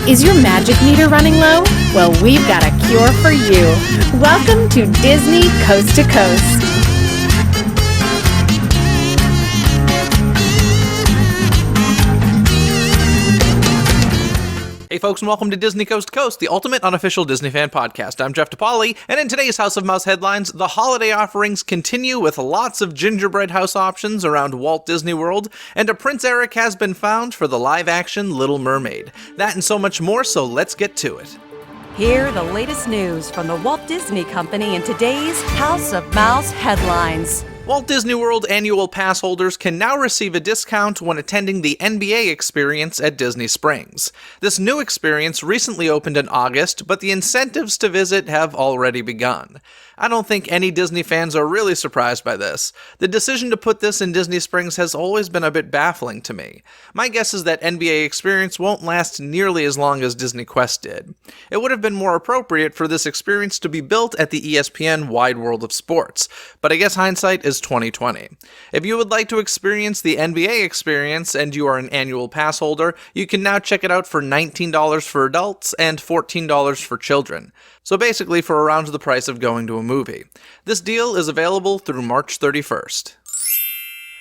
Is your magic meter running low? Well, we've got a cure for you. Welcome to Disney Coast to Coast. Hey folks, and welcome to Disney Coast to Coast, the ultimate unofficial Disney fan podcast. I'm Jeff DePauli, and in today's House of Mouse headlines, the holiday offerings continue with lots of gingerbread house options around Walt Disney World, and a Prince Eric has been found for the live-action Little Mermaid. That and so much more, so let's get to it. Hear the latest news from the Walt Disney Company in today's House of Mouse headlines. Walt Disney World annual pass holders can now receive a discount when attending the NBA experience at Disney Springs. This new experience recently opened in August, but the incentives to visit have already begun. I don't think any Disney fans are really surprised by this. The decision to put this in Disney Springs has always been a bit baffling to me. My guess is that NBA experience won't last nearly as long as Disney Quest did. It would have been more appropriate for this experience to be built at the ESPN Wide World of Sports, but I guess hindsight is 2020. If you would like to experience the NBA experience and you are an annual pass holder, you can now check it out for $19 for adults and $14 for children. So basically for around the price of going to a movie. This deal is available through March 31st.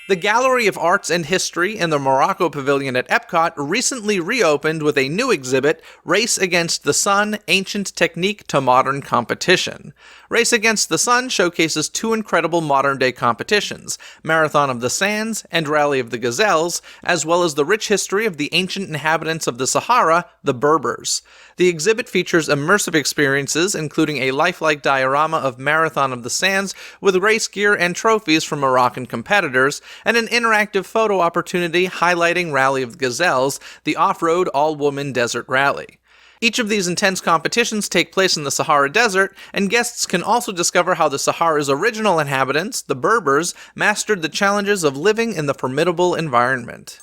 The Gallery of Arts and History in the Morocco Pavilion at Epcot recently reopened with a new exhibit, Race Against the Sun, Ancient Technique to Modern Competition. Race Against the Sun showcases two incredible modern-day competitions, Marathon of the Sands and Rally of the Gazelles, as well as the rich history of the ancient inhabitants of the Sahara, the Berbers. The exhibit features immersive experiences, including a lifelike diorama of Marathon of the Sands with race gear and trophies from Moroccan competitors, and an interactive photo opportunity highlighting Rally of the Gazelles, the off-road all-woman desert rally. Each of these intense competitions take place in the Sahara Desert, and guests can also discover how the Sahara's original inhabitants, the Berbers, mastered the challenges of living in the formidable environment.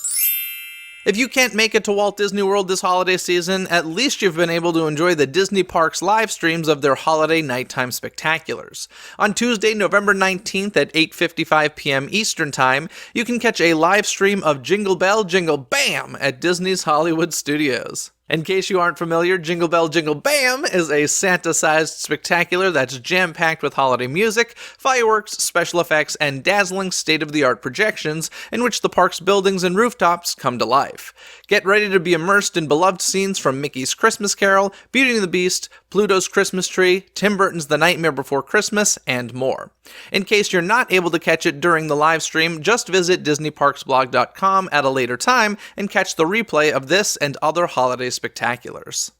If you can't make it to Walt Disney World this holiday season, at least you've been able to enjoy the Disney Parks live streams of their holiday nighttime spectaculars. On Tuesday, November 19th at 8:55 p.m. Eastern Time, you can catch a live stream of Jingle Bell, Jingle Bam at Disney's Hollywood Studios. In case you aren't familiar, Jingle Bell, Jingle Bam is a Santa-sized spectacular that's jam-packed with holiday music, fireworks, special effects, and dazzling state-of-the-art projections in which the park's buildings and rooftops come to life. Get ready to be immersed in beloved scenes from Mickey's Christmas Carol, Beauty and the Beast, Pluto's Christmas Tree, Tim Burton's The Nightmare Before Christmas, and more. In case you're not able to catch it during the live stream, just visit DisneyParksBlog.com at a later time and catch the replay of this and other holiday spectaculars.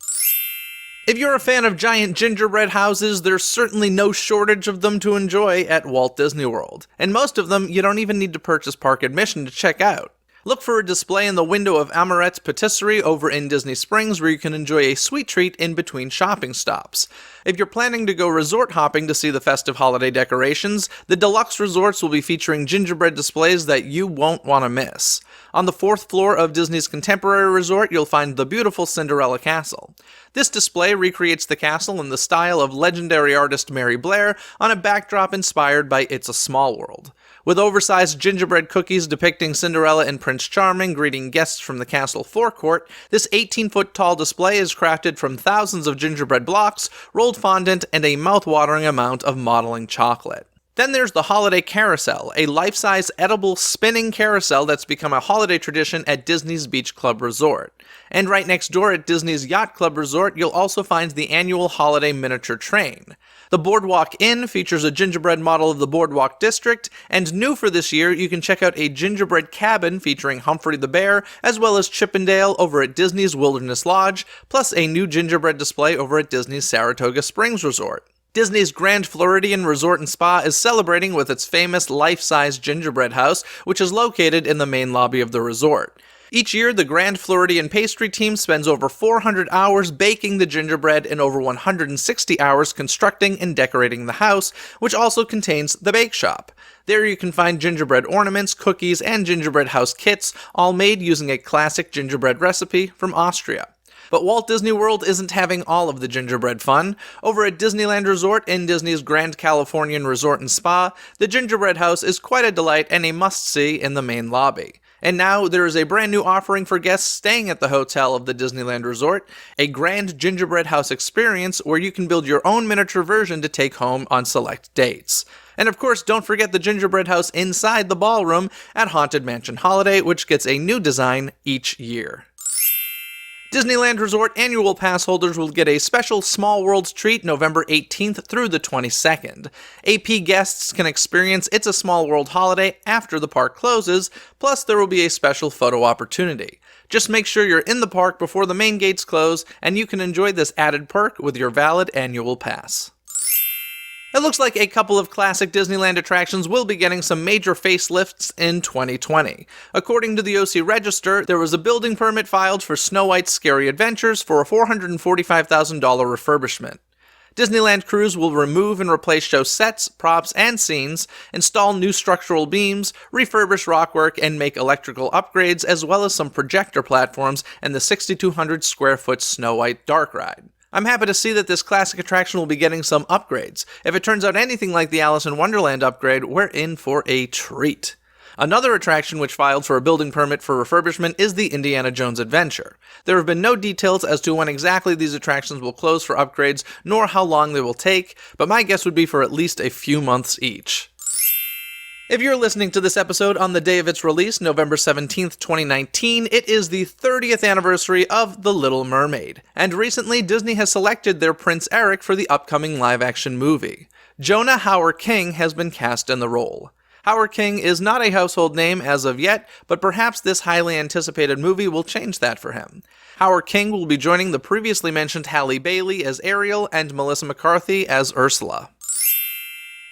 If you're a fan of giant gingerbread houses, there's certainly no shortage of them to enjoy at Walt Disney World, and most of them you don't even need to purchase park admission to check out. Look for a display in the window of Amarette's Patisserie over in Disney Springs where you can enjoy a sweet treat in between shopping stops. If you're planning to go resort hopping to see the festive holiday decorations, the deluxe resorts will be featuring gingerbread displays that you won't want to miss. On the 4th floor of Disney's Contemporary Resort, you'll find the beautiful Cinderella Castle. This display recreates the castle in the style of legendary artist Mary Blair on a backdrop inspired by It's a Small World. With oversized gingerbread cookies depicting Cinderella and Prince Charming greeting guests from the castle forecourt, this 18-foot-tall display is crafted from thousands of gingerbread blocks, rolled fondant, and a mouth-watering amount of modeling chocolate. Then there's the Holiday Carousel, a life-size edible spinning carousel that's become a holiday tradition at Disney's Beach Club Resort. And right next door at Disney's Yacht Club Resort, you'll also find the annual Holiday Miniature Train. The Boardwalk Inn features a gingerbread model of the Boardwalk District, and new for this year, you can check out a gingerbread cabin featuring Humphrey the Bear, as well as Chippendale over at Disney's Wilderness Lodge, plus a new gingerbread display over at Disney's Saratoga Springs Resort. Disney's Grand Floridian Resort and Spa is celebrating with its famous life-size gingerbread house, which is located in the main lobby of the resort. Each year, the Grand Floridian pastry team spends over 400 hours baking the gingerbread and over 160 hours constructing and decorating the house, which also contains the bake shop. There you can find gingerbread ornaments, cookies, and gingerbread house kits, all made using a classic gingerbread recipe from Austria. But Walt Disney World isn't having all of the gingerbread fun. Over at Disneyland Resort in Disney's Grand Californian Resort and Spa, the gingerbread house is quite a delight and a must-see in the main lobby. And now there is a brand new offering for guests staying at the hotel of the Disneyland Resort, a grand gingerbread house experience where you can build your own miniature version to take home on select dates. And of course, don't forget the gingerbread house inside the ballroom at Haunted Mansion Holiday, which gets a new design each year. Disneyland Resort annual pass holders will get a special Small Worlds treat November 18th through the 22nd. AP guests can experience It's a Small World holiday after the park closes, plus there will be a special photo opportunity. Just make sure you're in the park before the main gates close, and you can enjoy this added perk with your valid annual pass. It looks like a couple of classic Disneyland attractions will be getting some major facelifts in 2020. According to the OC Register, there was a building permit filed for Snow White's Scary Adventures for a $445,000 refurbishment. Disneyland crews will remove and replace show sets, props, and scenes, install new structural beams, refurbish rockwork, and make electrical upgrades, as well as some projector platforms and the 6,200 square foot Snow White Dark Ride. I'm happy to see that this classic attraction will be getting some upgrades. If it turns out anything like the Alice in Wonderland upgrade, we're in for a treat. Another attraction which filed for a building permit for refurbishment is the Indiana Jones Adventure. There have been no details as to when exactly these attractions will close for upgrades, nor how long they will take, but my guess would be for at least a few months each. If you're listening to this episode on the day of its release, November 17th, 2019, it is the 30th anniversary of The Little Mermaid, and recently Disney has selected their Prince Eric for the upcoming live-action movie. Jonah Hauer-King has been cast in the role. Hauer-King is not a household name as of yet, but perhaps this highly anticipated movie will change that for him. Hauer-King will be joining the previously mentioned Halle Bailey as Ariel and Melissa McCarthy as Ursula.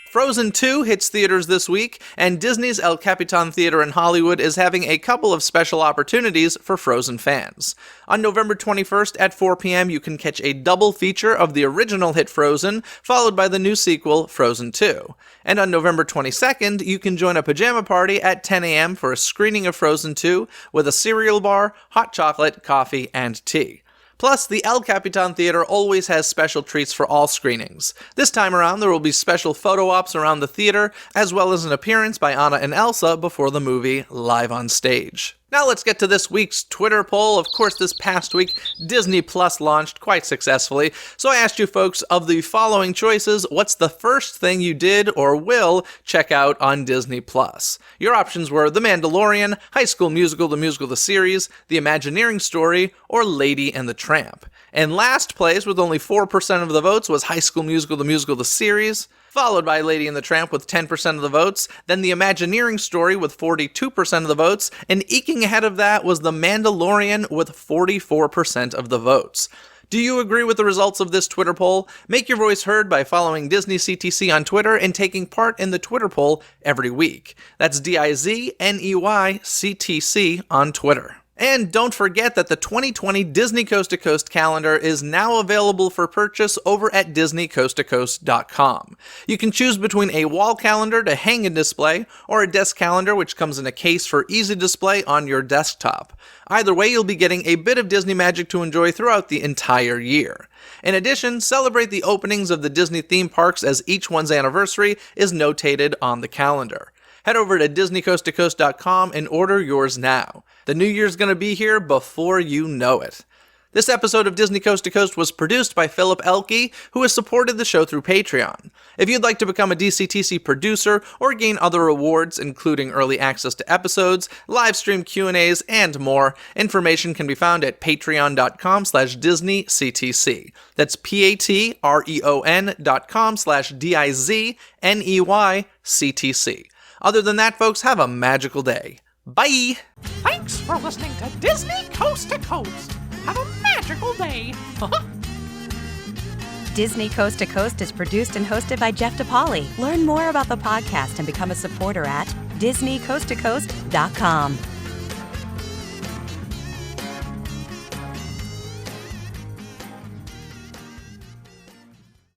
Frozen 2 hits theaters this week, and Disney's El Capitan Theater in Hollywood is having a couple of special opportunities for Frozen fans. On November 21st at 4 p.m. you can catch a double feature of the original hit Frozen, followed by the new sequel, Frozen 2. And on November 22nd, you can join a pajama party at 10 a.m. for a screening of Frozen 2 with a cereal bar, hot chocolate, coffee, and tea. Plus, the El Capitan Theater always has special treats for all screenings. This time around, there will be special photo ops around the theater, as well as an appearance by Anna and Elsa before the movie live on stage. Now let's get to this week's Twitter poll. Of course, this past week, Disney Plus launched quite successfully, so I asked you folks, of the following choices, what's the first thing you did or will check out on Disney Plus? Your options were The Mandalorian, High School Musical, the series, The Imagineering Story, or Lady and the Tramp. And last place, with only 4% of the votes, was High School Musical, the series, followed by Lady and the Tramp with 10% of the votes, then The Imagineering Story with 42% of the votes, and eking ahead of that was The Mandalorian with 44% of the votes. Do you agree with the results of this Twitter poll? Make your voice heard by following Disney CTC on Twitter and taking part in the Twitter poll every week. That's DIZNEY CTC on Twitter. And don't forget that the 2020 Disney Coast to Coast calendar is now available for purchase over at DisneyCoastToCoast.com. You can choose between a wall calendar to hang and display, or a desk calendar which comes in a case for easy display on your desktop. Either way, you'll be getting a bit of Disney magic to enjoy throughout the entire year. In addition, celebrate the openings of the Disney theme parks as each one's anniversary is notated on the calendar. Head over to DisneyCoastToCoast.com and order yours now. The new year's gonna be here before you know it. This episode of Disney Coast to Coast was produced by Philip Elke, who has supported the show through Patreon. If you'd like to become a DCTC producer or gain other rewards, including early access to episodes, live stream Q&As, and more, information can be found at patreon.com/DisneyCTC. That's patreon.com/DIZNEYCTC. Other than that, folks, have a magical day. Bye! Thanks for listening to Disney Coast to Coast. Have a magical day. Disney Coast to Coast is produced and hosted by Jeff DePauli. Learn more about the podcast and become a supporter at DisneyCoastToCoast.com.